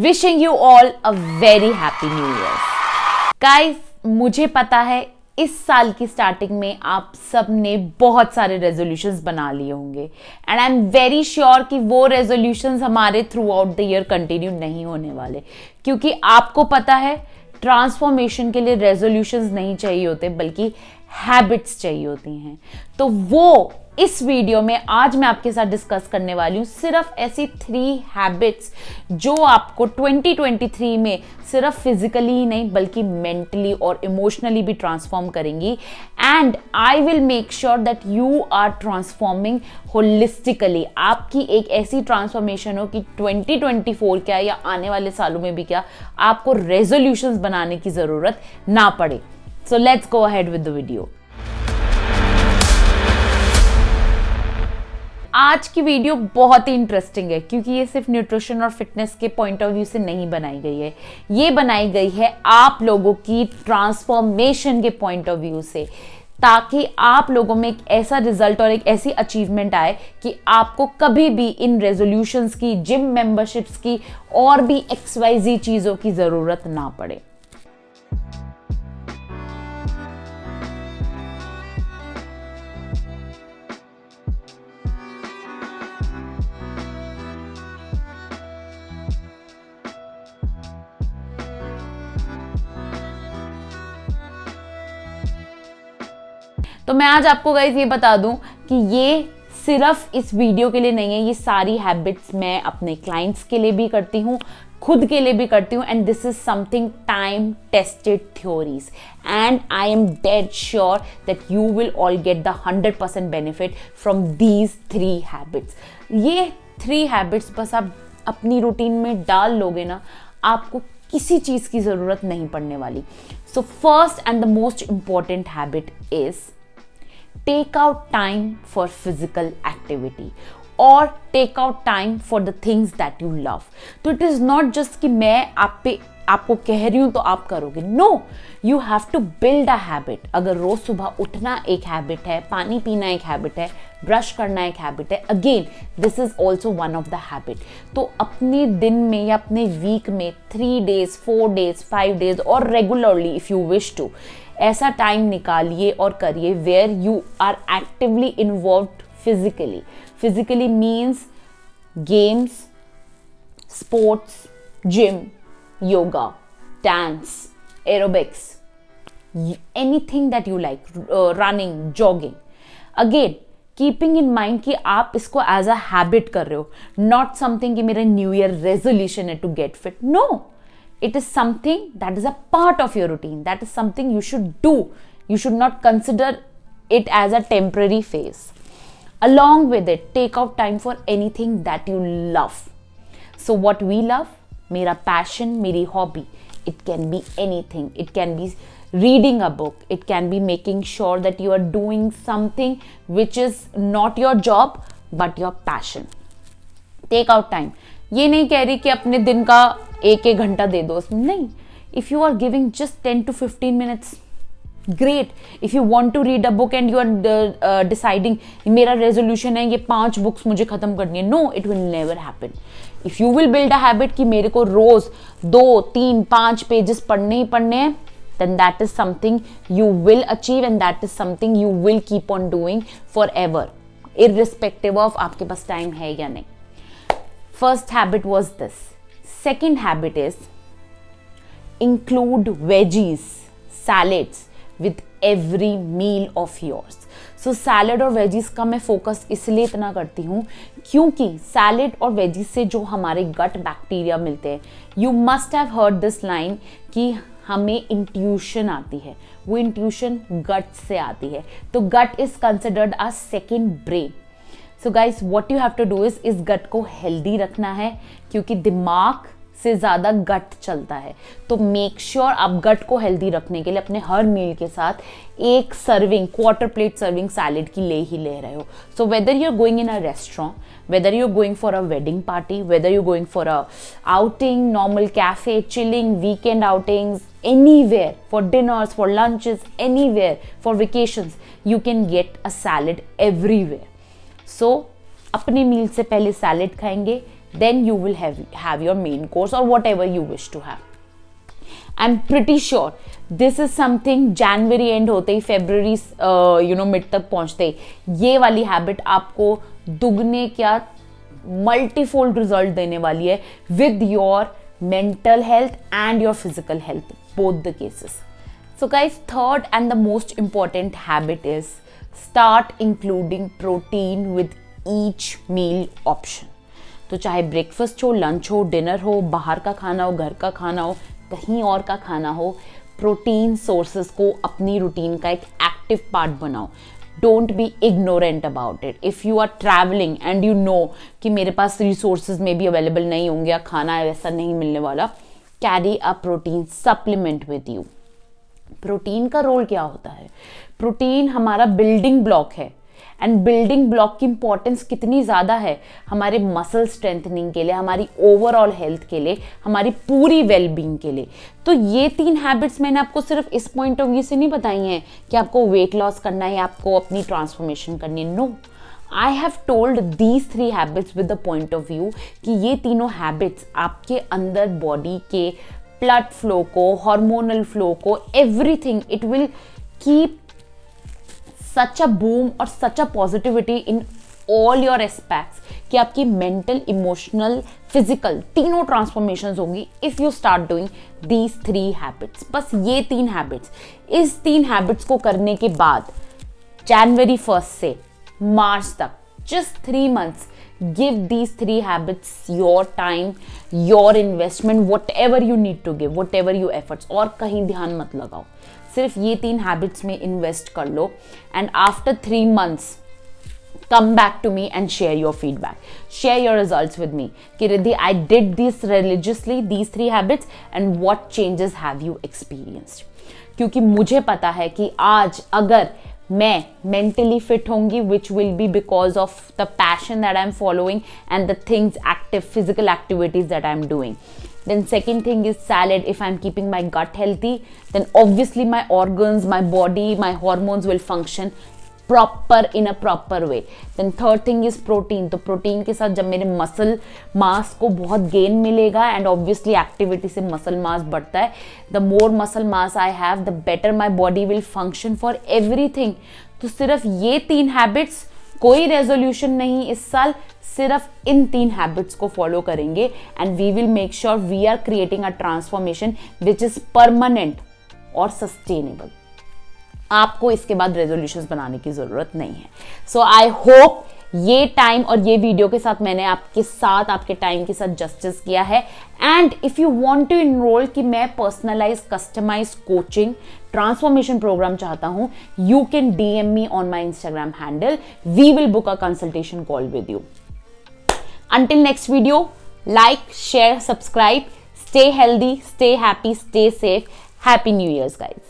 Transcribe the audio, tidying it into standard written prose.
Wishing you all a very happy new year. Guys, मुझे पता है इस साल की स्टार्टिंग में आप सब ने बहुत सारे रेजोल्यूशंस बना लिए होंगे and I am very sure कि वो रेजोल्यूशंस हमारे through out the year continue नहीं होने वाले, क्योंकि आपको पता है ट्रांसफॉर्मेशन के लिए रेजोल्यूशंस नहीं चाहिए होते बल्कि हैबिट्स चाहिए होती हैं। तो वो इस वीडियो में आज मैं आपके साथ डिस्कस करने वाली हूँ सिर्फ ऐसी 3 हैबिट्स जो आपको 2023 में सिर्फ फिजिकली ही नहीं बल्कि मेंटली और इमोशनली भी ट्रांसफॉर्म करेंगी and I will make sure that you are transforming holistically. आपकी एक ऐसी ट्रांसफॉर्मेशन हो कि 2024 क्या या आने वाले सालों में भी क्या आपको रेजोल्यूशंस बनाने की जरूरत ना पड़े। So let's go ahead with the video. आज की वीडियो बहुत ही इंटरेस्टिंग है क्योंकि ये सिर्फ न्यूट्रिशन और फिटनेस के पॉइंट ऑफ व्यू से नहीं बनाई गई है, ये बनाई गई है आप लोगों की ट्रांसफॉर्मेशन के पॉइंट ऑफ व्यू से, ताकि आप लोगों में एक ऐसा रिजल्ट और एक ऐसी अचीवमेंट आए कि आपको कभी भी इन रेजोल्यूशंस की, जिम मेंबरशिप्स की और भी XYZ चीजों की जरूरत ना पड़े। तो मैं आज आपको गाइस ये बता दूं कि ये सिर्फ इस वीडियो के लिए नहीं है, ये सारी हैबिट्स मैं अपने क्लाइंट्स के लिए भी करती हूँ, खुद के लिए भी करती हूँ and this is something time tested theories and I am dead sure that you will all get the 100% benefit from these 3 habits. ये 3 हैबिट्स बस आप अपनी रूटीन में डाल लोगे ना, आपको किसी चीज की जरूरत नहीं पड़ने वाली। So first and the most important habit is take out time for physical activity or take out time for the things that you love। तो it is not just कि मैं आपको कह रही हूं तो आप करोगे, no, you have to build a habit। अगर रोज सुबह उठना एक हैबिट है, पानी पीना एक हैबिट है, ब्रश करना एक हैबिट है, again this is also one of the habit. तो अपने दिन में या अपने वीक में 3 days, 4 days, 5 days और regularly if you wish to ऐसा टाइम निकालिए और करिए where you are actively involved physically. Physically means games, sports, gym, yoga, dance, aerobics, anything that you like, running, jogging. Again keeping in mind कि आप इसको as a habit कर रहे हो, नॉट समथिंग कि मेरा न्यू ईयर रेजोल्यूशन है to get fit. No, it is something that is a part of your routine, that is something you should do. You should not consider it as a temporary phase. Along with it, take out time for anything that you love. So what we love, mera passion, meri hobby, it can be anything. It can be reading a book, it can be making sure that you are doing something which is not your job but your passion. Take out time. ये नहीं कह रही कि अपने दिन का 1 घंटा दे दो उसमें, नहीं। If you are giving just 10 to 15 minutes, great. If you want to read a book and you are deciding मेरा रेजोल्यूशन है ये 5 बुक्स मुझे खत्म करनी है, no, it will never happen. If you will build a habit कि मेरे को रोज 2, 3, 5 पेजेस पढ़ने ही पढ़ने हैं, then that is something you will achieve and that is something you will keep on doing forever, irrespective of आपके पास time है या नहीं। First habit was this. Second habit is include veggies, salads with every meal of yours. So salad और veggies का मैं focus इसलिए इतना करती हूँ क्योंकि salad और veggies से जो हमारे गट बैक्टीरिया मिलते हैं, you must have heard this line कि हमें इंट्यूशन आती है, वो इंट्यूशन गट से आती है। तो gut is considered a second brain. So guys, what you have to do is इस गट को हेल्दी रखना है क्योंकि दिमाग से ज्यादा गट चलता है। तो मेक श्योर आप गट को हेल्दी रखने के लिए अपने हर मील के साथ एक serving, quarter plate serving salad की ले ही ले रहे हो। So whether you are going in a restaurant, whether you're going for a wedding party, whether you're going for a outing, normal cafe, chilling, weekend outings, anywhere, for dinners, for lunches, anywhere, for vacations, you can get a salad everywhere. So अपने मील से पहले salad खाएंगे, then you will have your main course or whatever you wish to have. I'm pretty sure this is something January end होते ही February mid तक पहुंचते ही ये वाली habit आपको दुगने क्या मल्टीफोल्ड रिजल्ट देने वाली है with your mental health and your physical health, both the cases. So guys, third and the most important habit is start including protein with each meal option. तो चाहे ब्रेकफास्ट हो, lunch हो, dinner हो, बाहर का खाना हो, घर का खाना हो, कहीं और का खाना हो, प्रोटीन सोर्सेस को अपनी रूटीन का एक एक्टिव पार्ट बनाओ. Don't be ignorant about it. If you are travelling and you know कि मेरे पास रिसोर्सेज में भी अवेलेबल नहीं होंगे या खाना वैसा नहीं मिलने वाला, carry a protein supplement with you. Protein का रोल क्या होता है? प्रोटीन हमारा बिल्डिंग ब्लॉक है एंड बिल्डिंग ब्लॉक की इंपॉर्टेंस कितनी ज़्यादा है हमारे मसल स्ट्रेंथनिंग के लिए, हमारी ओवरऑल हेल्थ के लिए, हमारी पूरी वेलबींग के लिए. तो ये 3 हैबिट्स मैंने आपको सिर्फ इस पॉइंट ऑफ व्यू से नहीं बताई हैं कि आपको वेट लॉस करना है या आपको अपनी ट्रांसफॉर्मेशन करनी है. No, I have told these 3 habits with the point of view कि ये तीनों हैबिट्स आपके अंदर बॉडी के ब्लड फ्लो को, हार्मोनल फ्लो को, everything, it will keep such a boom और such a positivity in all your aspects कि आपकी मेंटल, इमोशनल, फिजिकल तीनों ट्रांसफॉर्मेशंस होंगी if you start doing these 3 habits. बस ये 3 हैबिट्स, इस 3 हैबिट्स को करने के बाद January 1st से मार्च तक, just 3 months, give these 3 habits your time, your investment, whatever you need to give, whatever your efforts, और कहीं ध्यान मत लगाओ, सिर्फ ये 3 हैबिट्स में इन्वेस्ट कर लो. And after 3 months come back to me and share your feedback, share your results with me कि Riddhi, I did this religiously, these 3 habits, and what changes have you experienced. क्योंकि मुझे पता है कि आज अगर मैं मेंटली फिट होंगी, which will be because of the passion that I am following and the things, active physical activities that I am doing. Then second thing is salad. If I'm keeping my gut healthy, then obviously my organs, my body, my hormones will function proper in a proper way. Then third thing is protein. तो protein के साथ जब मेरे muscle mass को बहुत gain मिलेगा and obviously activity से muscle mass बढ़ता है, the more muscle mass I have the better my body will function for everything. तो सिर्फ ये 3 हैबिट्स, कोई रेजोल्यूशन नहीं इस साल, सिर्फ इन 3 हैबिट्स को फॉलो करेंगे and we will make sure we are creating a transformation which is permanent और सस्टेनेबल. आपको इसके बाद रेजोल्यूशंस बनाने की जरूरत नहीं है. सो आई होप ये टाइम और ये वीडियो के साथ मैंने आपके टाइम के साथ जस्टिस किया है. And if you want to enrol कि मैं personalise customise coaching transformation programme चाहता हूं, you can DM me on my Instagram handle. We will book a consultation call with you. Until next video, like, share, subscribe, stay healthy, stay happy, stay safe. Happy New Year's, guys.